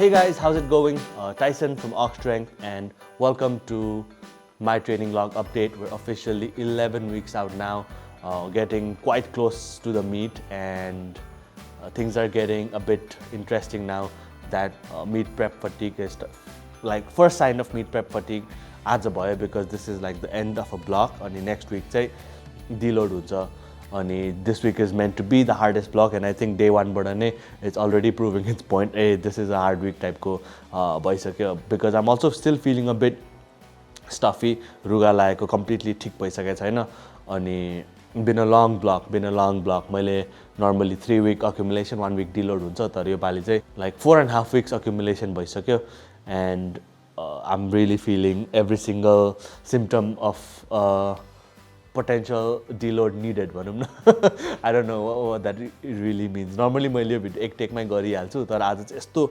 Hey guys, how's it going? Tyson from Ox Strength, and welcome to my training log update. We're officially 11 weeks out now, getting quite close to the meet, and things are getting a bit interesting now that meet prep fatigue is like first sign of meet prep fatigue आज भयो because this is like the end of a block. अनि next week चाहिँ deload हुन्छ. अनि this week is meant to be the hardest block, and I think day one बाट नै it's already proving its point. Hey, this is a hard week type को भइसक्यो because I'm also still feeling a bit stuffy. रुगा लागेको completely ठिक भइसकेको छैन. अनि been a long block. मैले normally 3 week accumulation 1 week deload हुन्छ, तर यो पालि चाहिँ like 4.5 weeks accumulation भइसक्यो, and I'm really feeling every single symptom of potential deload needed भनौँ न. I don't know what that really means. Normally मैले यो भिडियो एक टेकमै गरिहाल्छु, तर आज चाहिँ यस्तो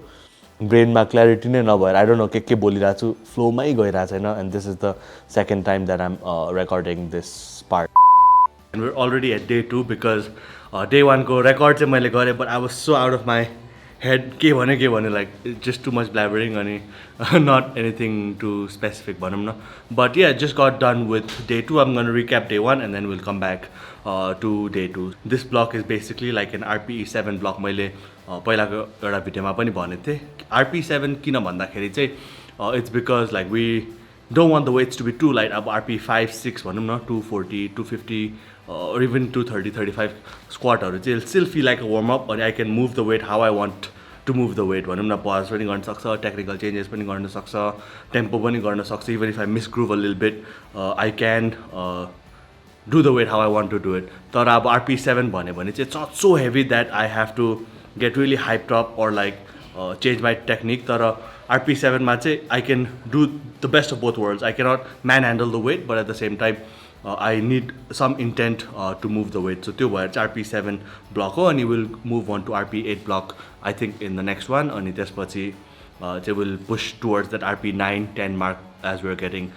ब्रेनमा क्ल्यारिटी नै नभएर I don't know के बोलिरहेको छु, फ्लोमै गइरहेको छैन, and this is the second time that I'm recording this part. And we're already at day 2 because day 1 को record चाहिँ मैले गरेँ, but I was so out of my head. के भने like just too much blabbering and not anything too specific भनौँ न. But yeah, just got done with day 2. I'm going to recap day 1 and then we'll come back to day 2. This block is basically like an RPE7 block. मैले पहिलाको एउटा भिडियोमा पनि भनेको थिएँ. RP7 किन भन्दाखेरि चाहिँ it's because like we don't want the weights to be too light. अब RP5, 6 भनौँ न, 240, 250 or even 230, 35 squatहरू चाहिँ it'll still feel like a warm up, and I can move the weight how I want to move the weight भनौँ न. pause पनि गर्न सक्छ, technical changes पनि गर्न सक्छ, tempo पनि गर्न सक्छ. Even if I misgroove a little bit, I can do the weight how I want to do it. तर अब RP7 भन्यो भने चाहिँ it's not so heavy that I have to get really hyped up or like change my technique. तर RP7 मा चाहिँ I can do the best of both worlds. I cannot manhandle the weight, but at the same time I need some intent to move the weight. So त्यो भएर चाहिँ RP7 block हो, अनि we'll move on to RP8 block I think in the next one, अनि त्यसपछि चाहिँ we'll push towards that RP9, 10 mark as we're getting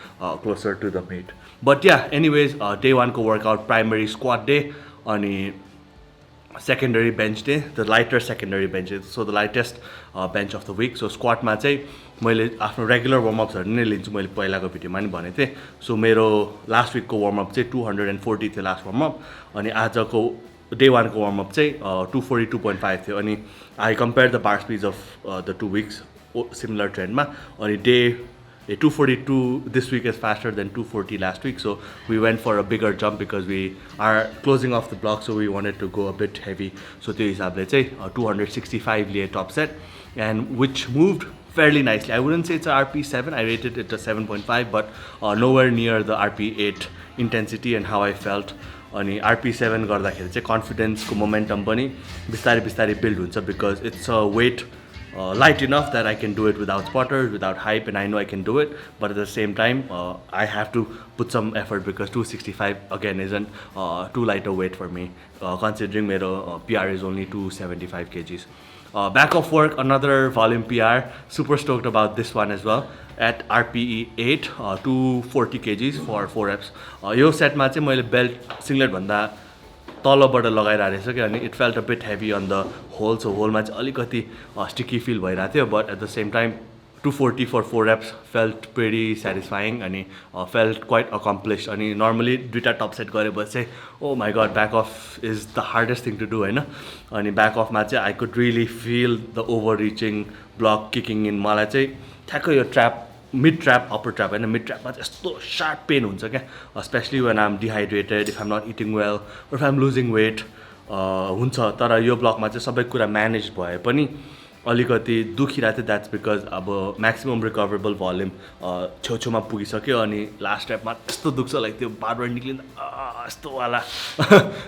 closer to the meet. But yeah, anyways, day 1 को workout primary squat day, अनि secondary bench day, the lighter secondary bench day, so the lightest bench of the week. So squat मा चाहिँ मैले आफ्नो regular वार्मअप्सहरू नै लिन्छु. मैले पहिलाको भिडियोमा नि भनेको थिएँ. सो मेरो लास्ट विकको वार्मअप चाहिँ 240 थियो लास्ट वार्मअप, अनि आजको डे 1 को वार्मअप चाहिँ 242.5 थियो. अनि I compare the bar speeds of the 2 weeks similar ट्रेन्डमा, अनि day 242 this week is faster than 240 last week. So we went for a bigger jump because we are closing off the block, so we wanted to go a bit heavy. So त्यो हिसाबले चाहिँ 265 लिए top set, and which moved fairly nicely. I wouldn't say it's a RP7, I rated it a 7.5, but nowhere near the RP8 intensity and how I felt. अनि RP7 गर्दाखेरि चाहिँ कन्फिडेन्सको momentum पनि बिस्तारै build हुन्छ because it's a weight light enough that I can do it without spotters, without hype, and I know I can do it. But at the same time, I have to put some effort because 265 again isn't too light a weight for me, considering my PR is only 275 kgs. Back off work, another volume PR. Super stoked about this one as well. At RPE8, 240 kgs for 4 reps. यो सेटमा चाहिँ मैले belt सिङ्गलेट भन्दा तलबाट लगाइरहेको रहेछ कि, अनि it felt a bit heavy on the whole. So होलमा चाहिँ अलिकति स्टिकी फिल भइरहेको थियो, but at the same time 240 for 4 reps felt pretty satisfying, अनि felt quite accomplished. अनि नर्मली दुईवटा टप सेट गरेपछि चाहिँ oh my god, back off is the hardest thing to do होइन. अनि ब्याक अफमा चाहिँ I could really feel the overreaching block kicking in. मलाई चाहिँ ठ्याक्कै यो trap, mid trap, upper trap होइन, मिड ट्र्यापमा चाहिँ यस्तो सार्प पेन हुन्छ क्या, especially when I am dehydrated, if I am not eating well, or if I am losing weight हुन्छ. तर यो ब्लकमा चाहिँ सबै कुरा म्यानेज भए पनि अलिकति दुखिरहेको थियो. द्याट्स बिकज अब म्याक्सिमम् रिकभरेबल भल्युम छेउछेउमा पुगिसक्यो, अनि लास्ट ट्र्यापमा त्यस्तो दुख्छ, लाइक त्यो बारबाट निक्लिँदा यस्तोवाला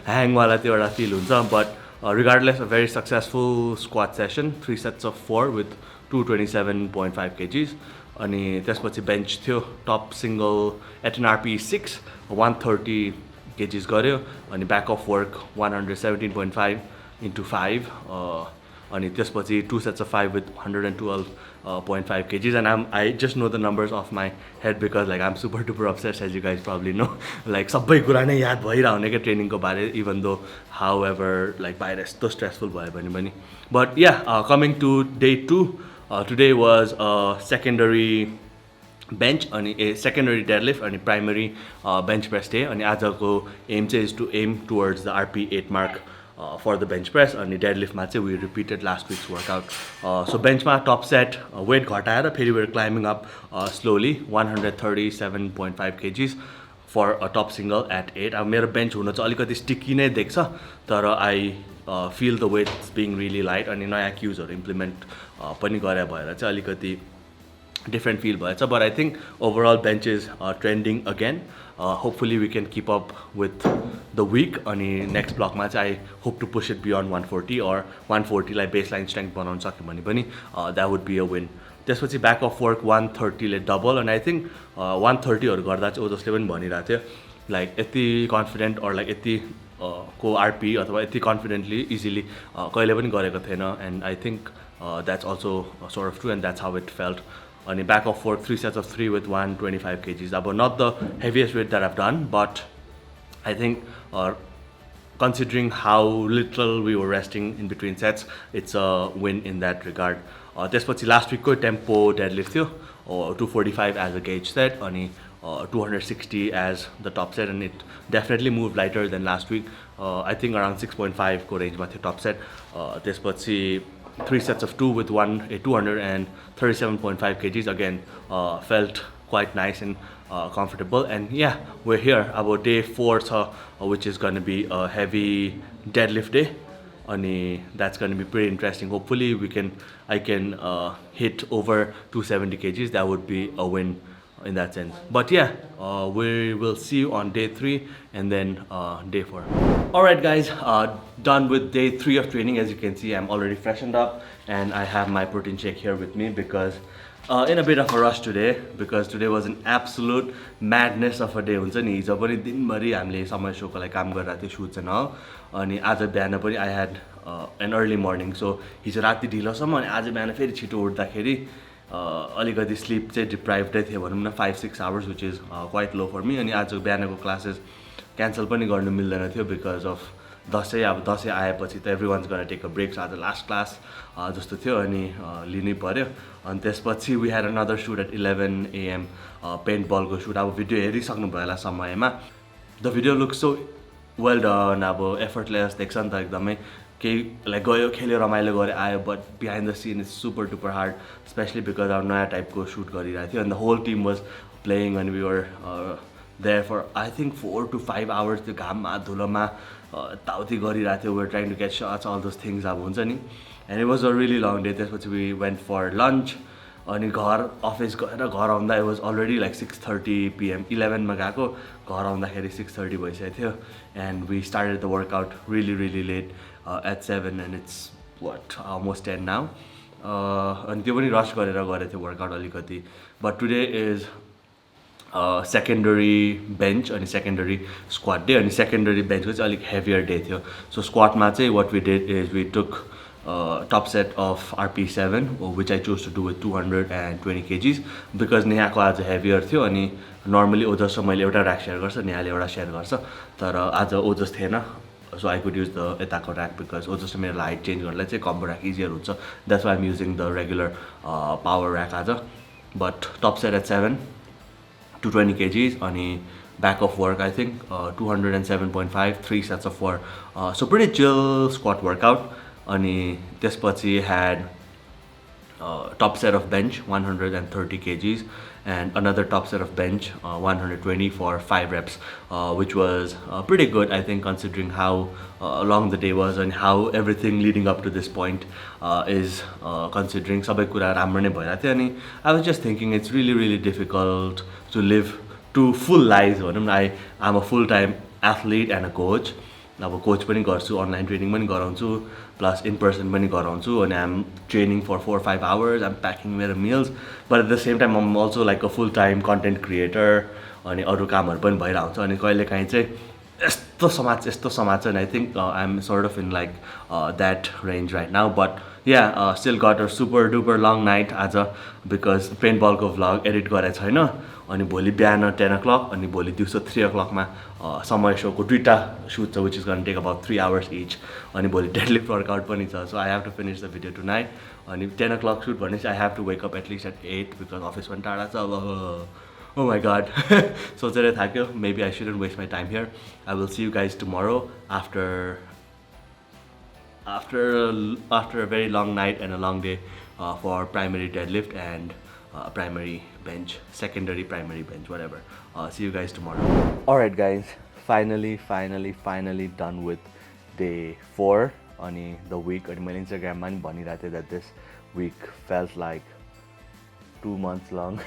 ह्याङवाला त्यो एउटा फिल हुन्छ. But regardless a very successful squad session, 3 sets of 4 with 227.5 kgs. अनि त्यसपछि बेन्च थियो top single at an RP6 130 kgs गऱ्यो, अनि ब्याक अफ वर्क 117.5 into 5, अनि त्यसपछि 2 sets of 5 with 112.5 kgs. And I just know the numbers off my head because like I'm super duper obsessed, as you guys probably know. Like सबै कुरा नै याद भइरहने क्या ट्रेनिङको बारे, even though however like बाहिर यस्तो stressful भयो भने पनि. But yeah, coming to day 2, Today was a secondary bench अनि ए secondary deadlift अनि primary bench press day अनि आजको aim चाहिँ is to aim towards the RP 8 mark for the bench press अनि deadlift मा चाहिँ we repeated last week's workout. So bench मा top set weight घटाएर फेरि we're climbing up slowly 137.5 kgs for a top single at 8. अब मेरो bench हुन चाहिँ अलिकति sticky नै देख्छ तर I feel the weight being really light अनि नयाँ cuesहरू implement पनि गरे भएर चाहिँ अलिकति different feel भएछ but I think overall bench is trending again. Hopefully we can keep up with the week अनि next block मा चाहिँ I hope to push it beyond 140 or 140 लाई baseline strength बनाउन सक्यो भने पनि that would be a win. त्यसपछि back of work 130 ले double and I think 130 हरू गर्दा चाहिँ जसले पनि भनिरहेको थियो like यति confident or like यति को RP अथवा यति confidently easily कहिले पनि गरेको थिएन and I think that's also sort of true and that's how it felt. On the back of work 3 sets of 3 with 125 kgs. About not the heaviest weight that I've done, but I think considering how little we were resting in between sets, it's a win in that regard. त्यसपछि last week को tempo deadlift थियो 245 as a gauge set अनि 260 as the top set and it definitely moved lighter than last week. I think around 6.5 को range मा थियो top set. त्यसपछि 3 sets of 2 with 237.5 kgs again felt quite nice and comfortable and yeah we're here about day 4 which is going to be a heavy deadlift day and that's going to be pretty interesting. Hopefully I can hit over 270 kgs. That would be a win in that sense. But yeah, we will see you on day 3 and then day 4. Alright guys, done with day 3 of training. As you can see, I'm already freshened up and I have my protein shake here with me because in a bit of a rush today because today was an absolute madness of a day. हुन्छ नि हिजो पनि दिनभरि हामीले समय शोको लागि काम गरिरहेको थियो shoots and all अनि आज बिहान पनि I had an early morning. So हिजो राति ढिलोसम्म अनि आज बिहान फेरि छिटो उठ्दाखेरि अलिकति स्लिप चाहिँ डिप्राइभ्डै थियो भनौँ न 5-6 hours which is quite low for me अनि आज बिहानको क्लासेस क्यान्सल पनि गर्नु मिल्दैन थियो बिकज अफ दसैँ अब दसैँ आएपछि त एभ्री वान्स गर्न टेक अ ब्रेक आज लास्ट क्लास जस्तो थियो अनि लिनै पर्यो अनि त्यसपछि we had another shoot at 11 AM paint बलको सुट अब भिडियो हेरिसक्नु भयो होला समयमा the video looks so well done अब एफर्टलेस देख्छ नि त एकदमै केही लाइक गयो खेल्यो रमाइलो गऱ्यो आयो but behind the scene is super duper hard especially because अब नयाँ टाइपको सुट गरिरहेको थियो अनि the whole team was playing अनि we were there for I think 4 to 5 hours त्यो घाममा धुलोमा ताउती गरिरहेको थियो we're trying to get shots all those things अब हुन्छ नि and it was a really long day. त्यसपछि we went for lunch अनि घर अफिस गएर घर आउँदा it was already like 6:30 PM 11 मा गएको घर आउँदाखेरि 6:30 भइसकेको थियो and we started the workout really late at 7 and it's what almost 10 now अनि त्यो पनि रस गरेर गरेको थियो वर्कआउट अलिकति but today is secondary bench अनि secondary squat day अनि secondary bench को चाहिँ अलिक heavier day थियो so squat मा चाहिँ what we did is we took top set of RP7 which I chose to do with 220 kgs because नेहाको आज heavier थियो अनि normally ओजस र मैले एउटा rack share गर्छ नेहाले एउटा share गर्छ तर आज ओजस थिएन so I could use the यताको rack because ओजस र मेरो height change गर्नलाई चाहिँ combo rack easier हुन्छ that's why I'm using the regular power rack आज but top set at 7 220 kgs अनि back of work I think 207.5 3 sets of 4 so pretty chill squat workout अनि त्यसपछि had top set of bench 130 kgs and another top set of bench 120 for 5 reps which was pretty good I think considering how long the day was and how everything leading up to this point is considering sabai kura राम्रो नै भइरहेको थियो अनि I was just thinking it's really difficult to live two full lives भनौँ न I'm a full-time athlete and a coach अब coach पनि गर्छु अनलाइन ट्रेनिङ पनि गराउँछु प्लस इन पर्सन पनि गराउँछु अनि I'm training for 4-5 hours I'm packing मेरो meals but at the same time I'm also like a full time content creator अनि अरू कामहरू पनि भइरहेको हुन्छ अनि कहिलेकाहीँ चाहिँ यस्तो समाज अनि I think I am sort of in like that range right now but Yeah, still got a super duper long night आज because पेन्टबलको भ्लग एडिट गरेको छैन अनि भोलि बिहान 10 o'clock अनि भोलि दिउँसो 3 o'clockमा समय सोको दुईटा सुट छ which is gonna take about 3 hours each अनि भोलि डेडलिफ्ट वर्कआउट पनि छ so I have to finish the video tonight अनि 10 o'clock सुट भनेपछि I have to wake up at least at 8 because office पनि टाढा छ अब oh my god सोचेर थाक्यो maybe I shouldn't waste my time here I will see you guys tomorrow after a very long night and a long day for primary deadlift and primary bench, secondary primary bench, whatever. See you guys tomorrow. Alright guys, finally done with day 4 on the week. On my Instagram man bhanirate that this week felt like 2 months long.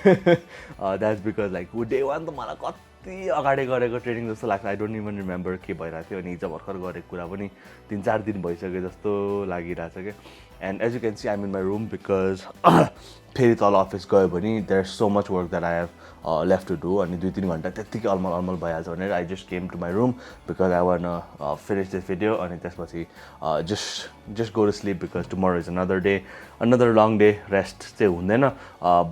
That's because like day 1 त मलाई कति अगाडि गरेको training जस्तो लाग्छ I don't even remember के भइरहेको थियो अनि हिजो भर्खर गरेको कुरा पनि 3-4 दिन भइसक्यो जस्तो लागिरहेछ क्या and as you can see I'm in my room because फेरि तल अफिस गयो भने there is so much work that I have left to do अनि 2-3 घन्टा त्यत्तिकै अलमल भइहाल्छ भनेर I just came to my room because I want finish this video अनि त्यसपछि just go to sleep because tomorrow is another long day rest चाहिँ हुँदैन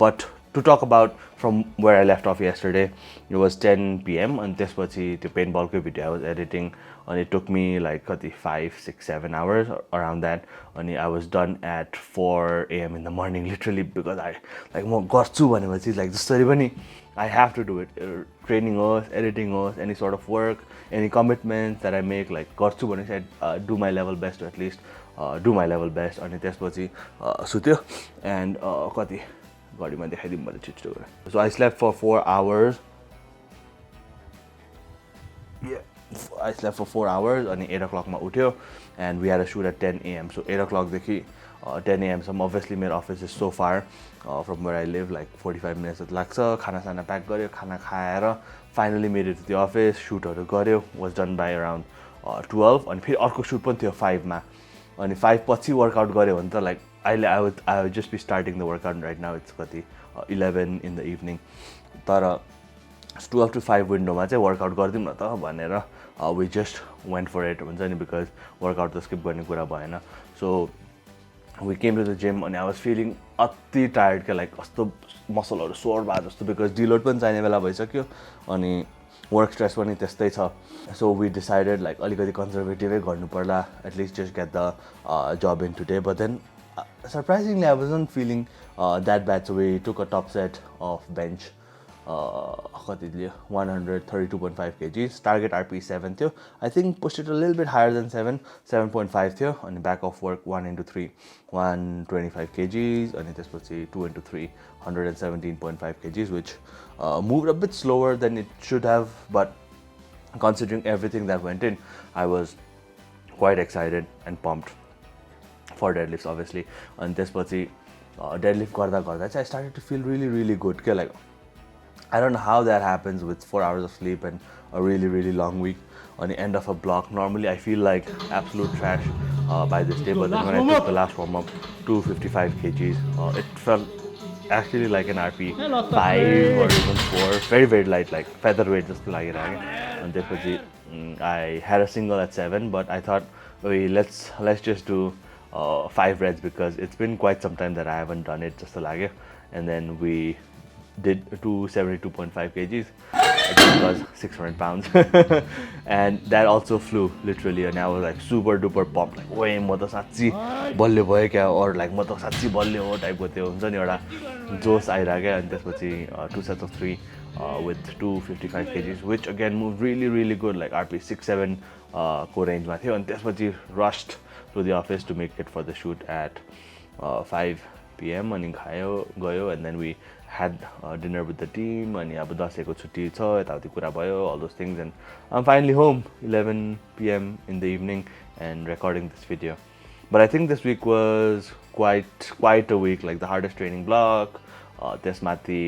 but to talk about from where I left off yesterday, it was 10 PM and त्यसपछि त्यो पेन्टबलको video I was editing and it took me like 5, 6, 7 hours around that and I was done at 4 AM in the morning literally because I like म गर्छु भनेपछि like जसरी पनि I have to do it training होस् editing होस् any sort of work any commitments that I make like गर्छु भनेपछि I do my level best to at least do my level best अनि त्यसपछि सुत्यो and कति घडीमा देखाइदिउँ मैले छिटो गरेँ so I slept for 4 hours I slept for 4 hours अनि 8 o'clock मा उठ्यो and we had a shoot at 10 AM so 8 o'clock देखि 10 AM सम्म obviously मेरो office is so far from where I live like 45 minutes जति लाग्छ खाना pack गर्यो खाना खाएर finally made it to the office shootहरू गर्यो was done by around 12 अनि फेरि अर्को shoot पनि थियो 5 मा अनि 5 पछि वर्कआउट गर्यो भने त like I would just be starting the workout right now it's 11 in the evening तर 12 to 5 विन्डोमा चाहिँ वर्कआउट गरिदिउँ न त भनेर we just went for it हुन्छ नि because वर्कआउट त स्किप गर्ने कुरा भएन so we came to the gym and I was feeling अति टायर्ड क्या लाइक कस्तो मसलहरू सोर भयो जस्तो बिकज डिलोड पनि चाहिने बेला भइसक्यो अनि वर्क स्ट्रेस पनि त्यस्तै छ सो वी डिसाइडेड लाइक अलिकति कन्जर्भेटिभै गर्नु पर्ला at least just get the job in today but then surprisingly I wasn't feeling that bad so we took a top set of bench कति लियो 132.5 kgs target RP 7 थियो I think pushed it a little bit higher than 7.5 थियो अनि back of work 1 into 3 125 kgs अनि त्यसपछि 2 into 3 117.5 kgs which moved a bit slower than it should have but considering everything that went in I was quite excited and pumped for deadlifts obviously and त्यसपछि deadlift गर्दा चाहिँ I started to feel really good के like I don't know how that happens with 4 hours of sleep and a really long week on the end of a block normally I feel like absolute trash by this day but then when I took the last warm up 255 kgs it felt actually like an RP 5 or even 4 very light like featherweight just like it and त्यसपछि I had a single at 7 but I thought let's just do 5 reps because it's been quite some time that I haven't done it just like it and then we did 272.5 kgs it was 600 pounds and that also flew literally and I was like super duper pumped like ओए म त साच्चै बल्ले भयो क्या or like म त साच्चै बल्ले हो टाइपको त्यो हुन्छ नि एउटा जोश आइराख्यो अनि त्यसपछि 2 sets of 3 with 255 kgs which again moved really good like RP 6-7 को रेन्जमा थियो अनि त्यसपछि rushed to the office to make it for the shoot at 5 PM अनि खायो गयो and then we had dinner with the team अनि अब दशैंको छुट्टी छ यताउति कुरा भयो all those things and I'm finally home 11 PM in the evening and recording this video but I think this week was quite a week like the hardest training block त्यसमाथि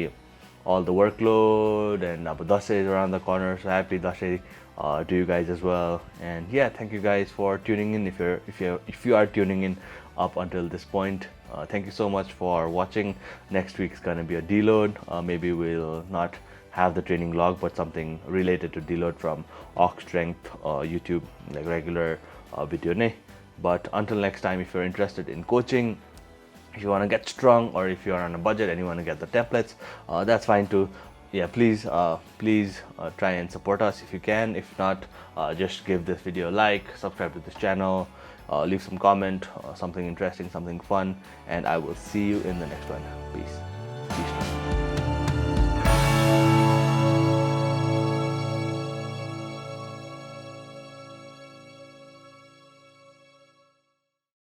all the workload and अब Dashain is around the corner so happy Dashain to you guys as well and yeah thank you guys for tuning in if you are tuning in up until this point thank you so much for watching next week's gonna be a deload maybe we'll not have the training log but something related to deload from Ox Strength YouTube like regular video ne But until next time, if you're interested in coaching, if you want to get strong, or if you're on a budget and you want to get the templates, that's fine too. Yeah, please try and support us if you can. If not, just give this video a like, subscribe to this channel, leave some comment, something interesting, something fun, and I will see you in the next one. Peace.